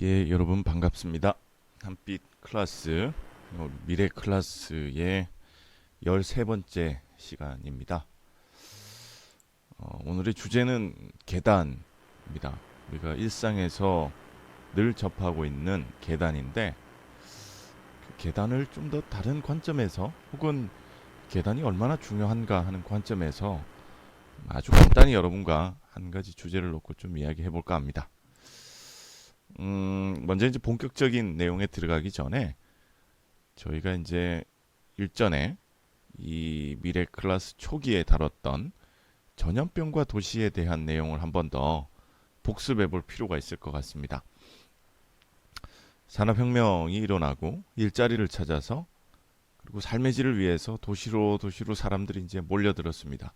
예, 여러분 반갑습니다. 한빛 클래스, 미래 클래스의 13번째 시간입니다. 오늘의 주제는 계단입니다. 우리가 일상에서 늘 접하고 있는 계단인데, 그 계단을 좀 더 다른 관점에서, 혹은 계단이 얼마나 중요한가 하는 관점에서 아주 간단히 여러분과 한 가지 주제를 놓고 좀 이야기해 볼까 합니다. 먼저 이제 본격적인 내용에 들어가기 전에 저희가 이제 일전에 이 미래 클래스 초기에 다뤘던 전염병과 도시에 대한 내용을 한번 더 복습해 볼 필요가 있을 것 같습니다. 산업혁명이 일어나고 일자리를 찾아서 그리고 삶의 질을 위해서 도시로 사람들이 이제 몰려들었습니다.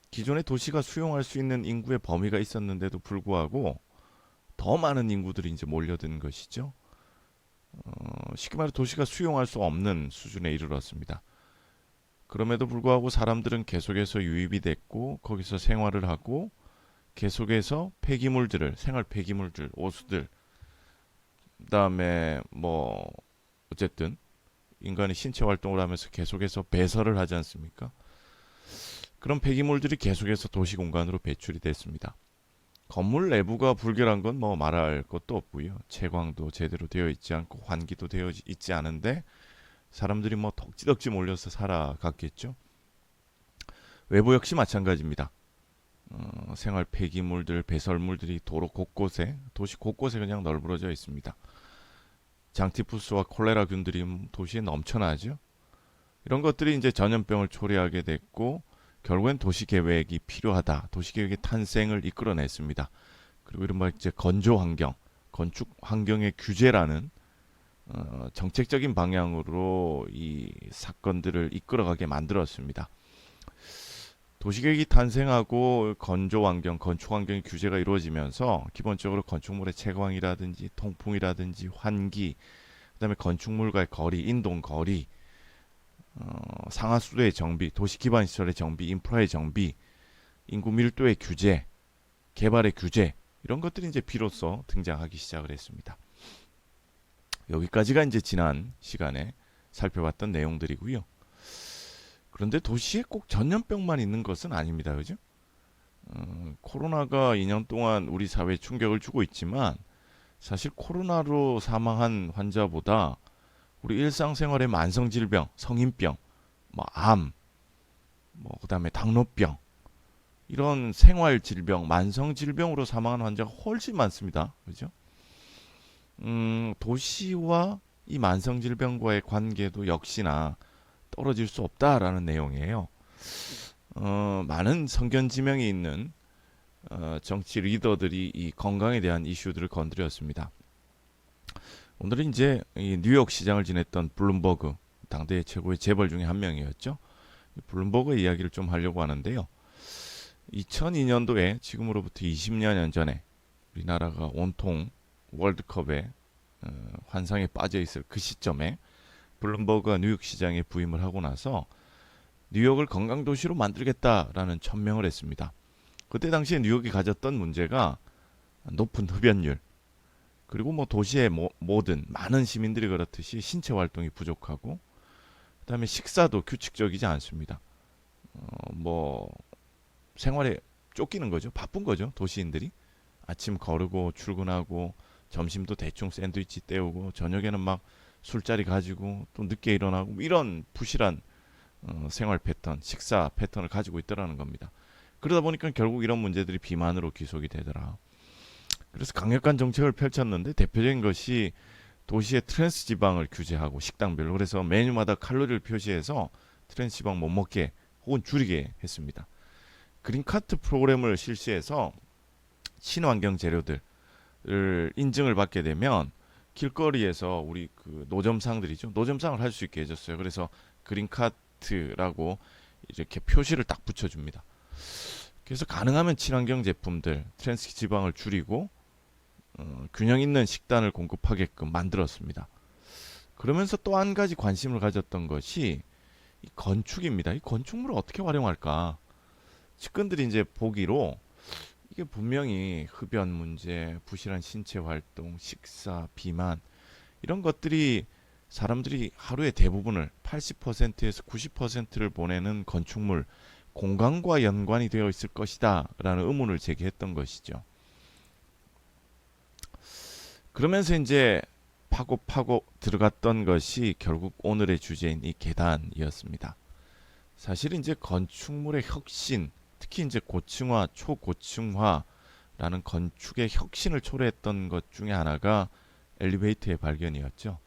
기존의 도시가 수용할 수 있는 인구의 범위가 있었는데도 불구하고 더 많은 인구들이 이제 몰려든 것이죠. 쉽게 말해 도시가 수용할 수 없는 수준에 이르렀습니다. 그럼에도 불구하고 사람들은 계속해서 유입이 됐고 거기서 생활을 하고 계속해서 폐기물들을 생활 폐기물들, 오수들, 그다음에 뭐 어쨌든 인간이 신체 활동을 하면서 계속해서 배설을 하지 않습니까? 그런 폐기물들이 계속해서 도시 공간으로 배출이 됐습니다. 건물 내부가 불결한 건 뭐 말할 것도 없고요. 채광도 제대로 되어 있지 않고 환기도 되어 있지 않은데 사람들이 뭐 덕지덕지 몰려서 살아갔겠죠. 외부 역시 마찬가지입니다. 생활 폐기물들, 배설물들이 도로 곳곳에, 도시 곳곳에 그냥 널브러져 있습니다. 장티푸스와 콜레라균들이 도시에 넘쳐나죠. 이런 것들이 이제 전염병을 초래하게 됐고 결국엔 도시 계획이 필요하다. 도시 계획의 탄생을 이끌어냈습니다. 그리고 이른바 이제 건조 환경, 건축 환경의 규제라는 정책적인 방향으로 이 사건들을 이끌어가게 만들었습니다. 도시계획이 탄생하고 건조 환경, 건축 환경의 규제가 이루어지면서 기본적으로 건축물의 채광이라든지 통풍이라든지 환기, 그다음에 건축물과의 거리, 인동 거리, 상하수도의 정비, 도시 기반 시설의 정비, 인프라의 정비, 인구 밀도의 규제, 개발의 규제 이런 것들이 이제 비로소 등장하기 시작을 했습니다. 여기까지가 이제 지난 시간에 살펴봤던 내용들이고요. 그런데 도시에 꼭 전염병만 있는 것은 아닙니다. 그죠? 코로나가 2년 동안 우리 사회에 충격을 주고 있지만 사실 코로나로 사망한 환자보다 우리 일상생활의 만성질병, 성인병, 뭐 암, 뭐 그다음에 당뇨병 이런 생활질병, 만성질병으로 사망한 환자가 훨씬 많습니다. 그죠? 도시와 이 만성질병과의 관계도 역시나 떨어질 수 없다라는 내용이에요. 많은 성견지명이 있는 정치 리더들이 이 건강에 대한 이슈들을 건드렸습니다. 오늘은 이제 이 뉴욕 시장을 지냈던 블룸버그 당대 최고의 재벌 중에 한 명이었죠. 블룸버그의 이야기를 좀 하려고 하는데요. 2002년도에 지금으로부터 20년 전에 우리나라가 온통 월드컵에 환상에 빠져 있을 그 시점에 블룸버그가 뉴욕 시장에 부임을 하고 나서 뉴욕을 관광도시로 만들겠다라는 천명을 했습니다. 그때 당시에 뉴욕이 가졌던 문제가 높은 흡연율, 그리고 뭐 도시의 모든 많은 시민들이 그렇듯이 신체 활동이 부족하고, 그다음에 식사도 규칙적이지 않습니다. 뭐 생활에 쫓기는 거죠. 바쁜 거죠. 도시인들이 아침 거르고 출근하고 점심도 대충 샌드위치 때우고 저녁에는 막 술자리 가지고 또 늦게 일어나고 뭐 이런 부실한 생활 패턴, 식사 패턴을 가지고 있더라는 겁니다. 그러다 보니까 결국 이런 문제들이 비만으로 귀속이 되더라. 그래서 강력한 정책을 펼쳤는데 대표적인 것이 도시의 트랜스 지방을 규제하고 식당별로, 그래서 메뉴마다 칼로리를 표시해서 트랜스 지방 못 먹게 혹은 줄이게 했습니다. 그린카트 프로그램을 실시해서 친환경 재료들을 인증을 받게 되면 길거리에서 우리 그 노점상들이죠. 노점상을 할 수 있게 해줬어요. 그래서 그린카트라고 이렇게 표시를 딱 붙여줍니다. 그래서 가능하면 친환경 제품들, 트랜스 지방을 줄이고 균형 있는 식단을 공급하게끔 만들었습니다. 그러면서 또 한 가지 관심을 가졌던 것이 이 건축입니다. 이 건축물을 어떻게 활용할까? 측근들이 이제 보기로 이게 분명히 흡연 문제, 부실한 신체 활동, 식사, 비만 이런 것들이 사람들이 하루의 대부분을 80%에서 90%를 보내는 건축물, 공간과 연관이 되어 있을 것이다 라는 의문을 제기했던 것이죠. 그러면서 이제 파고 들어갔던 것이 결국 오늘의 주제인 이 계단이었습니다. 사실 이제 건축물의 혁신, 특히 이제 고층화, 초고층화라는 건축의 혁신을 초래했던 것 중에 하나가 엘리베이터의 발견이었죠.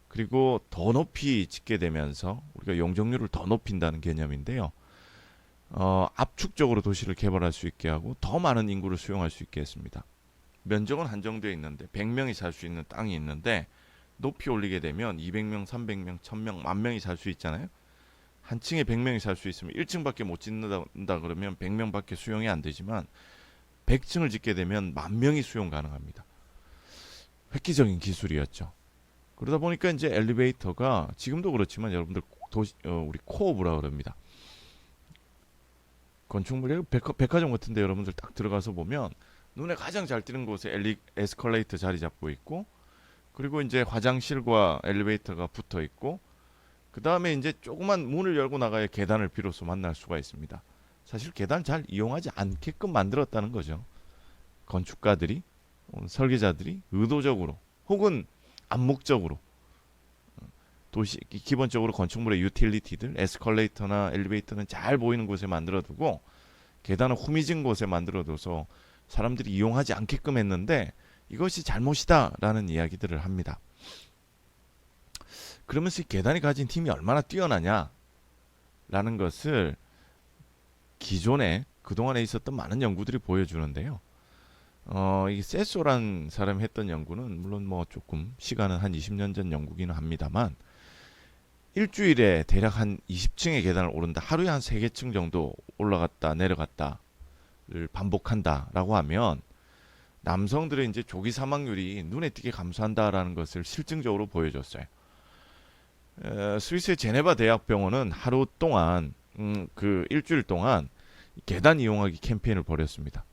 그리고 더 높이 짓게 되면서 우리가 용적률을 더 높인다는 개념인데요. 압축적으로 도시를 개발할 수 있게 하고 더 많은 인구를 수용할 수 있게 했습니다. 면적은 한정되어 있는데 100명이 살 수 있는 땅이 있는데 높이 올리게 되면 200명, 300명, 1000명, 10,000명이 살 수 있잖아요. 한 층에 100명이 살 수 있으면 1층밖에 못 짓는다 그러면 100명밖에 수용이 안 되지만 100층을 짓게 되면 10,000명이 수용 가능합니다. 획기적인 기술이었죠. 그러다 보니까 이제 엘리베이터가 지금도 그렇지만 여러분들 우리 코어브라 그럽니다. 건축물이 백화점 같은데 여러분들 딱 들어가서 보면 눈에 가장 잘 띄는 곳에 에스컬레이터 자리 잡고 있고, 그리고 이제 화장실과 엘리베이터가 붙어 있고, 그 다음에 이제 조그만 문을 열고 나가야 계단을 비로소 만날 수가 있습니다. 사실 계단 잘 이용하지 않게끔 만들었다는 거죠. 건축가들이, 설계자들이 의도적으로 혹은 암묵적으로 도시 기본적으로 건축물의 유틸리티들, 에스컬레이터나 엘리베이터는 잘 보이는 곳에 만들어두고 계단은 후미진 곳에 만들어둬서 사람들이 이용하지 않게끔 했는데 이것이 잘못이다라는 이야기들을 합니다. 그러면서 이 계단이 가진 힘이 얼마나 뛰어나냐라는 것을 기존에 그동안에 있었던 많은 연구들이 보여주는데요. 이 세소란 사람이 했던 연구는 물론 뭐 조금 시간은 한 20년 전 연구기는 합니다만 일주일에 대략 한 20층의 계단을 오른다. 하루에 한 3개층 정도 올라갔다 내려갔다를 반복한다라고 하면 남성들의 이제 조기 사망률이 눈에 띄게 감소한다라는 것을 실증적으로 보여줬어요. 스위스의 제네바 대학병원은 하루 동안 그 일주일 동안 계단 이용하기 캠페인을 벌였습니다.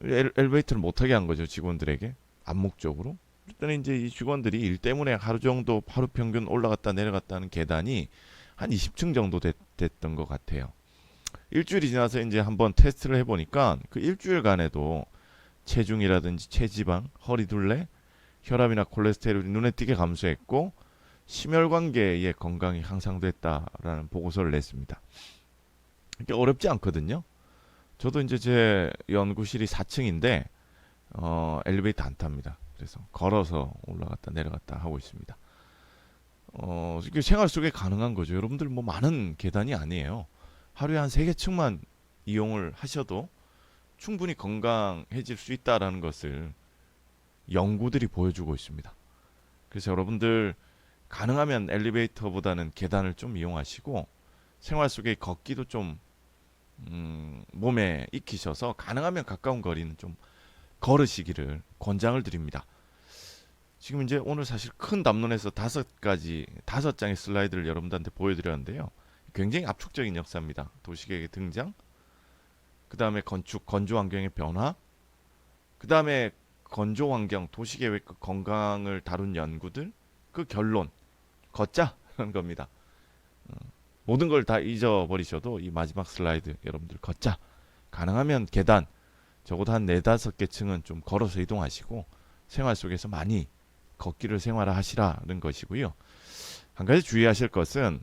엘리베이터를 못하게 한 거죠, 직원들에게 암묵적으로. 일단 이제 이 직원들이 일 때문에 하루 정도 하루 평균 올라갔다 내려갔다 하는 계단이 한 20층 정도 됐던 것 같아요. 일주일이 지나서 이제 한번 테스트를 해보니까 그 일주일간에도 체중이라든지 체지방, 허리둘레, 혈압이나 콜레스테롤이 눈에 띄게 감소했고 심혈관계의 건강이 향상됐다라는 보고서를 냈습니다. 이게 어렵지 않거든요. 저도 이제 제 연구실이 4층인데 엘리베이터 안 탑니다. 그래서 걸어서 올라갔다 내려갔다 하고 있습니다. 이게 생활 속에 가능한 거죠. 여러분들 뭐 많은 계단이 아니에요. 하루에 한 3개층만 이용을 하셔도 충분히 건강해질 수 있다라는 것을 연구들이 보여주고 있습니다. 그래서 여러분들 가능하면 엘리베이터보다는 계단을 좀 이용하시고 생활 속에 걷기도 좀 몸에 익히셔서 가능하면 가까운 거리는 좀 걸으시기를 권장을 드립니다. 지금 이제 오늘 사실 큰 담론에서 5장의 슬라이드를 여러분들한테 보여드렸는데요. 굉장히 압축적인 역사입니다. 도시계획의 등장, 그 다음에 건조 환경의 변화, 그 다음에 건조 환경, 도시계획과 건강을 다룬 연구들, 그 결론, 걷자라는 겁니다. 모든 걸 다 잊어버리셔도 이 마지막 슬라이드 여러분들 걷자. 가능하면 계단, 적어도 한 4-5개 층은 좀 걸어서 이동하시고 생활 속에서 많이 걷기를 생활하시라는 것이고요. 한 가지 주의하실 것은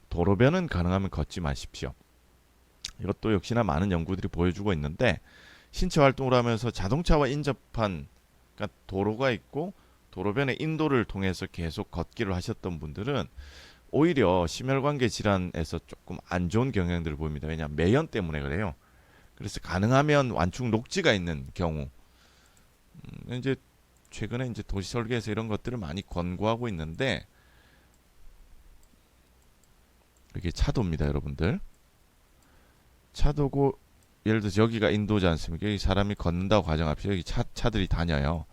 도로변은 가능하면 걷지 마십시오. 이것도 역시나 많은 연구들이 보여주고 있는데 신체 활동을 하면서 자동차와 인접한 그러니까 도로가 있고 도로변의 인도를 통해서 계속 걷기를 하셨던 분들은 오히려 심혈관계 질환에서 조금 안 좋은 경향들을 보입니다. 왜냐하면 매연 때문에 그래요. 그래서 가능하면 완충 녹지가 있는 경우 이제 최근에 이제 도시 설계에서 이런 것들을 많이 권고하고 있는데 이게 차도입니다, 여러분들. 차도고 예를 들어서 여기가 인도지 않습니까? 여기 사람이 걷는다고 가정합시다. 여기 차들이 다녀요.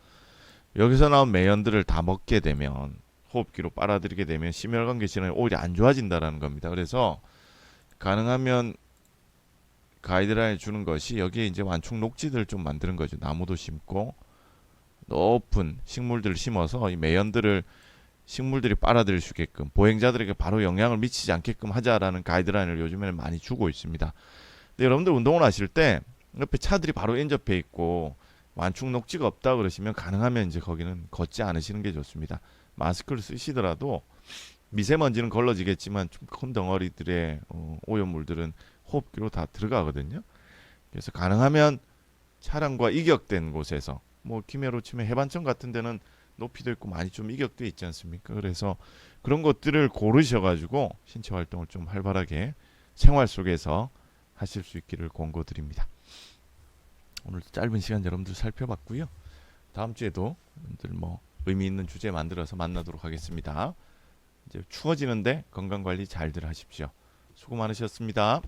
여기서 나온 매연들을 다 먹게 되면 호흡기로 빨아들이게 되면 심혈관계 질환이 오히려 안 좋아진다라는 겁니다. 그래서 가능하면 가이드라인 주는 것이 여기에 이제 완충 녹지들을 좀 만드는 거죠. 나무도 심고 높은 식물들을 심어서 이 매연들을 식물들이 빨아들일 수 있게끔 보행자들에게 바로 영향을 미치지 않게끔 하자라는 가이드라인을 요즘에는 많이 주고 있습니다. 근데 여러분들 운동을 하실 때 옆에 차들이 바로 인접해 있고 완충 녹지가 없다 그러시면 가능하면 이제 거기는 걷지 않으시는 게 좋습니다. 마스크를 쓰시더라도 미세먼지는 걸러지겠지만 좀 큰 덩어리들의 오염물들은 호흡기로 다 들어가거든요. 그래서 가능하면 차량과 이격된 곳에서 뭐 김해로 치면 해반천 같은 데는 높이도 있고 많이 좀 이격돼 있지 않습니까? 그래서 그런 것들을 고르셔가지고 신체 활동을 좀 활발하게 생활 속에서 하실 수 있기를 권고드립니다. 오늘 짧은 시간 여러분들 살펴봤고요. 다음 주에도 여러분들 뭐 의미 있는 주제 만들어서 만나도록 하겠습니다. 이제 추워지는데 건강 관리 잘들 하십시오. 수고 많으셨습니다.